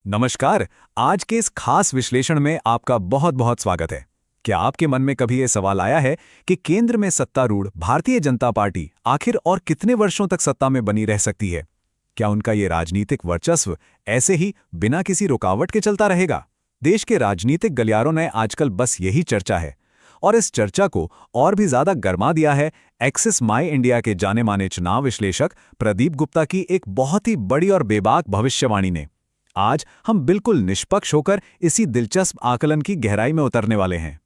नमस्कार। आज के इस खास विश्लेषण में आपका बहुत बहुत स्वागत है। क्या आपके मन में कभी ये सवाल आया है कि केंद्र में सत्तारूढ़ भारतीय जनता पार्टी आखिर और कितने वर्षों तक सत्ता में बनी रह सकती है? क्या उनका ये राजनीतिक वर्चस्व ऐसे ही बिना किसी रुकावट के चलता रहेगा? देश के राजनीतिक गलियारों ने आजकल बस यही चर्चा है, और इस चर्चा को और भी ज्यादा गरमा दिया है एक्सिस माई इंडिया के जाने माने चुनाव विश्लेषक प्रदीप गुप्ता की एक बहुत ही बड़ी और बेबाक भविष्यवाणी ने। आज हम बिल्कुल निष्पक्ष होकर इसी दिलचस्प आकलन की गहराई में उतरने वाले हैं।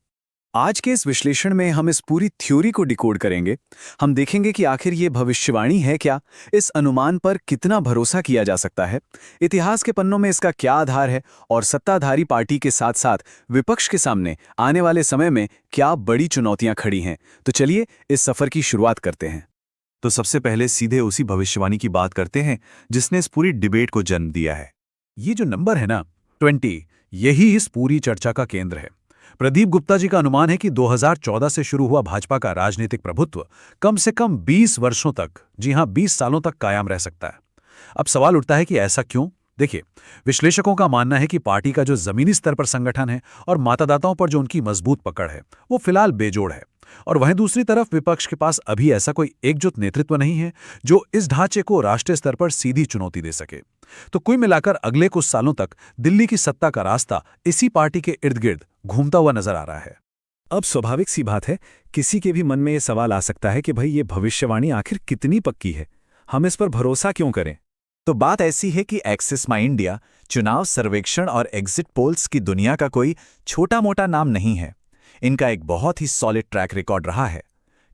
आज के इस विश्लेषण में हम इस पूरी थ्योरी को डिकोड करेंगे। हम देखेंगे कि आखिर ये भविष्यवाणी है क्या, इस अनुमान पर कितना भरोसा किया जा सकता है, इतिहास के पन्नों में इसका क्या आधार है और सत्ताधारी पार्टी के साथ साथ विपक्ष के सामने आने वाले समय में क्या बड़ी चुनौतियां खड़ी हैं। तो चलिए इस सफर की शुरुआत करते हैं। तो सबसे पहले सीधे उसी भविष्यवाणी की बात करते हैं जिसने इस पूरी डिबेट को जन्म दिया है। ये जो नंबर है ना 20, यही इस पूरी चर्चा का केंद्र है। प्रदीप गुप्ता जी का अनुमान है कि 2014 से शुरू हुआ भाजपा का राजनीतिक प्रभुत्व कम से कम 20 वर्षों तक, जी हां 20 सालों तक कायम रह सकता है। अब सवाल उठता है कि ऐसा क्यों? देखिए, विश्लेषकों का मानना है कि पार्टी का जो जमीनी स्तर पर संगठन है और मतदाताओं पर जो उनकी मजबूत पकड़ है, वो फिलहाल बेजोड़ है। और वहीं दूसरी तरफ विपक्ष के पास अभी ऐसा कोई एकजुट नेतृत्व नहीं है जो इस ढांचे को राष्ट्रीय स्तर पर सीधी चुनौती दे सके। तो कुल मिलाकर अगले कुछ सालों तक दिल्ली की सत्ता का रास्ता इसी पार्टी के इर्द गिर्द घूमता हुआ नजर आ रहा है। अब स्वाभाविक सी बात है, किसी के भी मन में ये सवाल आ सकता है कि भाई ये भविष्यवाणी आखिर कितनी पक्की है, हम इस पर भरोसा क्यों करें? तो बात ऐसी है कि एक्सिस माई इंडिया चुनाव सर्वेक्षण और एग्जिट पोल्स की दुनिया का कोई छोटा मोटा नाम नहीं है। इनका एक बहुत ही सॉलिड ट्रैक रिकॉर्ड रहा है।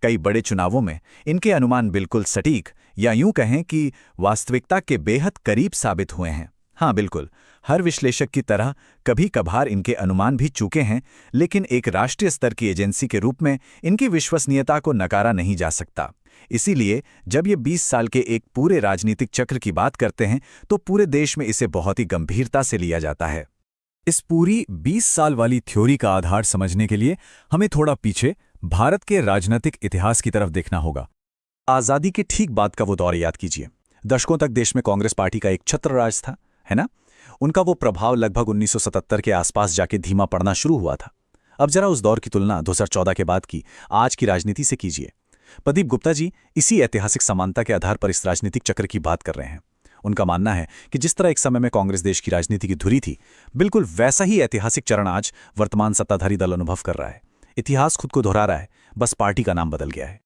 कई बड़े चुनावों में इनके अनुमान बिल्कुल सटीक, या यूं कहें कि वास्तविकता के बेहद करीब साबित हुए हैं। हाँ बिल्कुल, हर विश्लेषक की तरह कभी कभार इनके अनुमान भी चूके हैं, लेकिन एक राष्ट्रीय स्तर की एजेंसी के रूप में इनकी विश्वसनीयता को नकारा नहीं जा सकता। इसीलिए जब ये 20 साल के एक पूरे राजनीतिक चक्र की बात करते हैं तो पूरे देश में इसे बहुत ही गंभीरता से लिया जाता है। इस पूरी 20 साल वाली थ्योरी का आधार समझने के लिए हमें थोड़ा पीछे भारत के राजनीतिक इतिहास की तरफ देखना होगा। आज़ादी के ठीक बाद का वो दौर याद कीजिए। दशकों तक देश में कांग्रेस पार्टी का एक छत्र राज था, है ना? उनका वो प्रभाव लगभग 1977 के आसपास जाके धीमा पड़ना शुरू हुआ था। अब जरा उस दौर की तुलना 2014 के बाद की आज की राजनीति से कीजिए। प्रदीप गुप्ता जी इसी ऐतिहासिक समानता के आधार पर इस राजनीतिक चक्र की बात कर रहे हैं। उनका मानना है कि जिस तरह एक समय में कांग्रेस देश की राजनीति की धुरी थी, बिल्कुल वैसा ही ऐतिहासिक चरण आज वर्तमान सत्ताधारी दल अनुभव कर रहा है। इतिहास खुद को दोहरा रहा है, बस पार्टी का नाम बदल गया है।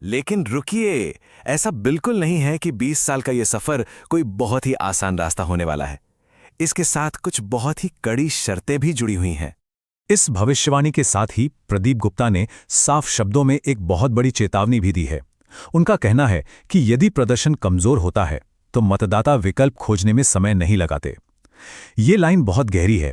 लेकिन रुकिए, ऐसा बिल्कुल नहीं है कि 20 साल का यह सफर कोई बहुत ही आसान रास्ता होने वाला है। इसके साथ कुछ बहुत ही कड़ी शर्तें भी जुड़ी हुई हैं। इस भविष्यवाणी के साथ ही प्रदीप गुप्ता ने साफ शब्दों में एक बहुत बड़ी चेतावनी भी दी है। उनका कहना है कि यदि प्रदर्शन कमजोर होता है तो मतदाता विकल्प खोजने में समय नहीं लगाते। ये लाइन बहुत गहरी है।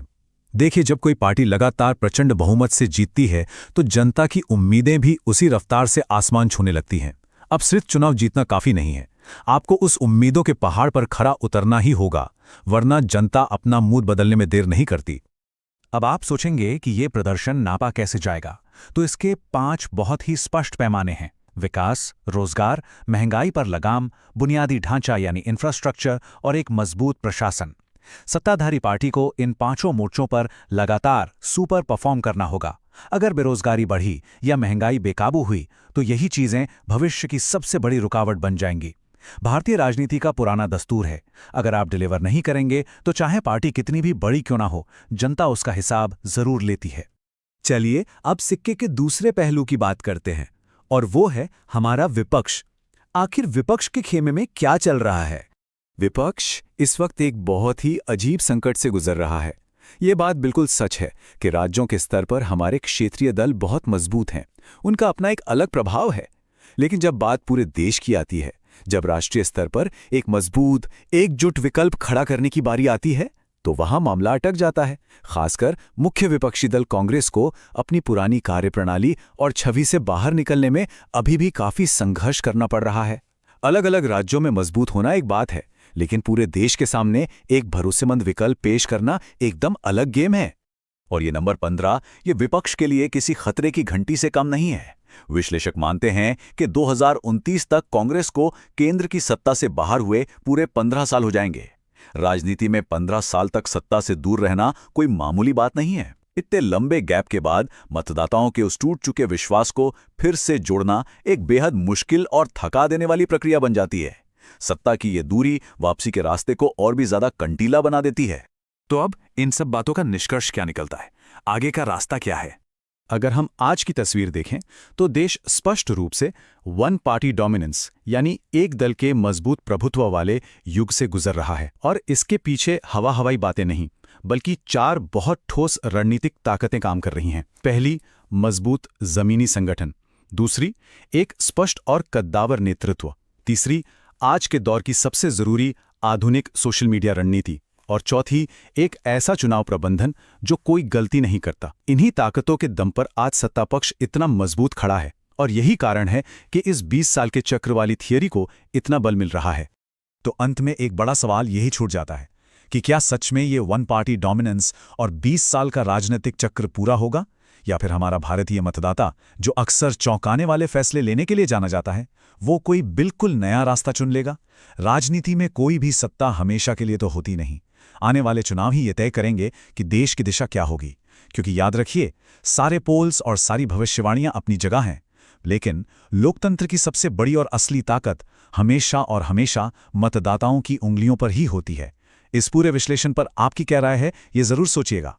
देखिए, जब कोई पार्टी लगातार प्रचंड बहुमत से जीतती है तो जनता की उम्मीदें भी उसी रफ्तार से आसमान छूने लगती हैं। अब सिर्फ चुनाव जीतना काफी नहीं है, आपको उस उम्मीदों के पहाड़ पर खरा उतरना ही होगा, वरना जनता अपना मूड बदलने में देर नहीं करती। अब आप सोचेंगे कि ये प्रदर्शन नापा कैसे जाएगा, तो इसके 5 बहुत ही स्पष्ट पैमाने हैं: विकास, रोजगार, महंगाई पर लगाम, बुनियादी ढांचा यानी इंफ्रास्ट्रक्चर और एक मजबूत प्रशासन। सत्ताधारी पार्टी को इन 5 मोर्चों पर लगातार सुपर परफॉर्म करना होगा। अगर बेरोजगारी बढ़ी या महंगाई बेकाबू हुई तो यही चीजें भविष्य की सबसे बड़ी रुकावट बन जाएंगी। भारतीय राजनीति का पुराना दस्तूर है, अगर आप डिलीवर नहीं करेंगे तो चाहे पार्टी कितनी भी बड़ी क्यों ना हो, जनता उसका हिसाब जरूर लेती है। चलिए अब सिक्के के दूसरे पहलू की बात करते हैं, और वो है हमारा विपक्ष। आखिर विपक्ष के खेमे में क्या चल रहा है? विपक्ष इस वक्त एक बहुत ही अजीब संकट से गुजर रहा है। ये बात बिल्कुल सच है कि राज्यों के स्तर पर हमारे क्षेत्रीय दल बहुत मजबूत हैं, उनका अपना एक अलग प्रभाव है। लेकिन जब बात पूरे देश की आती है, जब राष्ट्रीय स्तर पर एक मजबूत एकजुट विकल्प खड़ा करने की बारी आती है, तो वहां मामला अटक जाता है। खासकर मुख्य विपक्षी दल कांग्रेस को अपनी पुरानी कार्यप्रणाली और छवि से बाहर निकलने में अभी भी काफी संघर्ष करना पड़ रहा है। अलग अलग राज्यों में मजबूत होना एक बात है, लेकिन पूरे देश के सामने एक भरोसेमंद विकल्प पेश करना एकदम अलग गेम है। और ये नंबर 15, ये विपक्ष के लिए किसी खतरे की घंटी से कम नहीं है। विश्लेषक मानते हैं कि 2029 तक कांग्रेस को केंद्र की सत्ता से बाहर हुए पूरे 15 साल हो जाएंगे। राजनीति में 15 साल तक सत्ता से दूर रहना कोई मामूली बात नहीं है। इतने लंबे गैप के बाद मतदाताओं के उस टूट चुके विश्वास को फिर से जोड़ना एक बेहद मुश्किल और थका देने वाली प्रक्रिया बन जाती है। सत्ता की ये दूरी वापसी के रास्ते को और भी ज्यादा कंटीला बना देती है। तो अब इन सब बातों का निष्कर्ष क्या निकलता है? आगे का रास्ता क्या है? अगर हम आज की तस्वीर देखें तो देश स्पष्ट रूप से वन पार्टी डोमिनेंस यानी एक दल के मजबूत प्रभुत्व वाले युग से गुजर रहा है। और इसके पीछे हवाई बातें नहीं, बल्कि 4 बहुत ठोस रणनीतिक ताकतें काम कर रही हैं। पहली, मजबूत जमीनी संगठन। दूसरी, एक स्पष्ट और कद्दावर नेतृत्व। तीसरी, आज के दौर की सबसे जरूरी आधुनिक सोशल मीडिया रणनीति। और चौथी, एक ऐसा चुनाव प्रबंधन जो कोई गलती नहीं करता। इन्हीं ताकतों के दम पर आज सत्ता पक्ष इतना मजबूत खड़ा है और यही कारण है कि इस 20 साल के चक्र वाली थियरी को इतना बल मिल रहा है। तो अंत में एक बड़ा सवाल यही छूट जाता है कि क्या सच में ये वन पार्टी डोमिनेंस और 20 साल का राजनीतिक चक्र पूरा होगा, या फिर हमारा भारतीय मतदाता, जो अक्सर चौंकाने वाले फैसले लेने के लिए जाना जाता है, वो कोई बिल्कुल नया रास्ता चुन लेगा? राजनीति में कोई भी सत्ता हमेशा के लिए तो होती नहीं। आने वाले चुनाव ही ये तय करेंगे कि देश की दिशा क्या होगी। क्योंकि याद रखिए, सारे पोल्स और सारी भविष्यवाणियां अपनी जगह हैं, लेकिन लोकतंत्र की सबसे बड़ी और असली ताकत हमेशा और हमेशा मतदाताओं की उंगलियों पर ही होती है। इस पूरे विश्लेषण पर आपकी क्या राय है, ये जरूर सोचिएगा।